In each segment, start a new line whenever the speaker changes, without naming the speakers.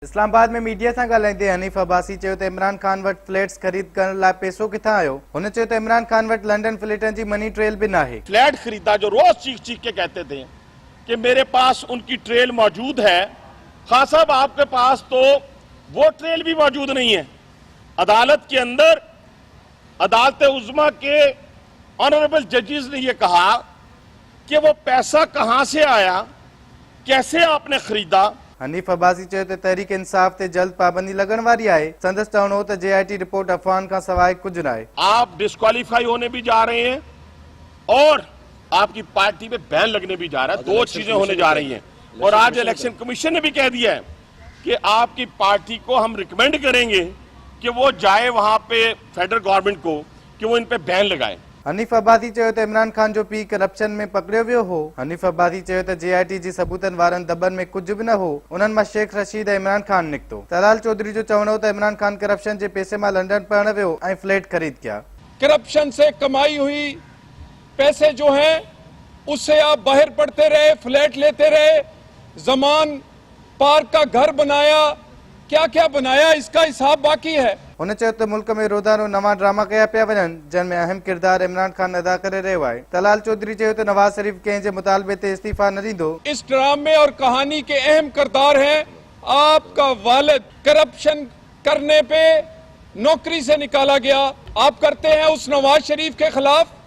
इस्लामाबाद में मीडिया सां ॻाल्हाईंदे हनीफ़ अब्बासी चयो त इमरान ख़ान वटि फ्लैट्स ख़रीद करण लाइ पैसो किथां आयो। हुन चयो त इमरान ख़ान वटि लंडन फ्लैटनि जी मनी ट्रेल भी नाहे।
फ्लैट खरीदा जो रोज चीख चीख के कहते थे कि मेरे पास उनकी ट्रेल मौजूद है। खान साहब आपके पास तो वो ट्रेल भी मौजूद नहीं है। अदालत के अंदर अदालत उज़्मा के ऑनरेबल जजेस ने यह कहा कि वो पैसा कहां से आया, कैसे आपने खरीदा।
हनीफ़ अब्बासी चयो त तहरीक इंसाफ ते जल्द पाबंदी लगण वारी आहे। संदसि चवणो हो त JIT रिपोर्ट अफ़वाहनि खां सवाइ कुझु नाहे।
आप डिस्क्वालीफाई होने भी जा रहे हैं और आपकी पार्टी पे बैन लगने भी जा रहा है। दो चीजें होने जा रही हैं। और आज इलेक्शन कमीशन ने भी कह दिया है कि आपकी पार्टी को हम रिकमेंड करेंगे कि वो जाए वहां पे फेडरल गवर्नमेंट को कि वो इन पे बैन लगाए।
हनीफ़ अब्बासी चयो त इमरान ख़ान जो पीउ करप्शन में पकड़ियो वियो हो। हनीफ़ अब्बासी चयो त JIT जी सबूतनि वारनि दॿनि में कुझु बि न हो। उन्हनि मां शेख रशीद ऐं इमरान ख़ान निकितो। तलाल चौधरी जो चवणो हो त इमरान ख़ान करप्शन जे पैसे मां लंडन पढ़ण वियो ऐं फ्लैट खरीद किया।
करप्शन से कमाई हुई पैसे जो हैं उससे आप बाहर पड़ते रहे, फ्लैट लेते रहे, जमान पार्क का घर बनाया, क्या क्या बनाया, इसका हिसाब बाकी है।
हुन चयो त मुल्क में रोज़ानो नवां ड्रामा कया पिया वञनि जिन में अहम किरदार इमरान ख़ान अदा करे रहियो आहे। तलाल चौधरी चयो त नवाज शरीफ कंहिं जे मुतालबे ते इस्तीफ़ा न ॾींदो।
इस ड्रामे और कहानी के अहम किरदार हैं आपका वालिद। करप्शन करने पे नौकरी से निकाला गया। आप करते हैं उस नवाज शरीफ के खिलाफ,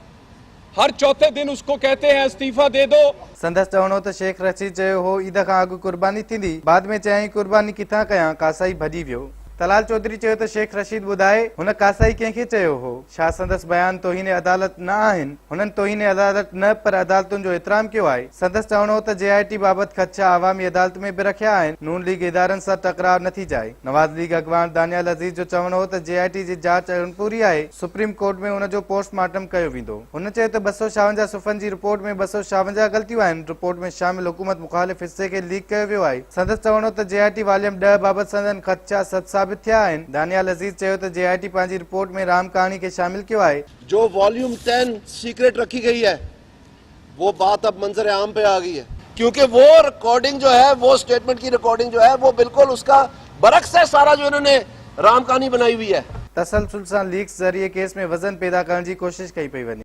हर चौथे दिन उसको कहते हैं इस्तीफा दे दो।
संदसि चवणो त शेख रशीद चयो हो ईद खां अॻु कुर्बानी थींदी, बाद में चयईं कुर्बानी किथां कयां, कासाई भॼी वियो। तलाल चौधरी चयो त शेख रशीद ॿुधाए हुन कासाई कंहिंखे चयो हो। छा संदसि बयान तौहीन अदालत न आहिनि? हुननि तौहीन अदालत न पर अदालतुनि जो एतिराम कयो आहे। संदसि चवणो त JIT बाबति ख़दशा अवामी अदालत में बि रखिया आहिनि। नून लीग इदारनि सां तकरार नथी चाहे। नवाज़ लीग अॻवान दानियाल अज़ीज़ जो चवणो हो त JIT जी जांच अणपूरी आहे। सुप्रीम कोर्ट में हुन जो पोस्टमार्टम कयो वेंदो। हुन चयो त 256 सुफ़नि जी रिपोर्ट में 256 ग़लतियूं आहिनि। रिपोर्ट में शामिल हुकूमत मुखालिफ़ हिस्से खे लीक कयो वियो आहे। संदसि चवणो त JIT वॉल्यूम 10 बाबति संदन ख़दशा सच साबित थिया आहिनि। दानियाल अज़ीज़ चयो त JIT पंहिंजी रिपोर्ट में राम कहाणी खे शामिल कियो आहे।
जो वॉल्यूम 10 सीक्रेट रखी गई है वो बात अब मंजर आम पे आ गई है, क्योंकि वो रिकॉर्डिंग जो है, वो स्टेटमेंट की रिकॉर्डिंग जो है वो बिल्कुल उसका बरक्स है सारा जो इन्होंने राम कहानी बनाई हुई है।
तसलसल सां लीक्स ज़रिए केस में वज़न पैदा करण जी कोशिश कई पई वञे।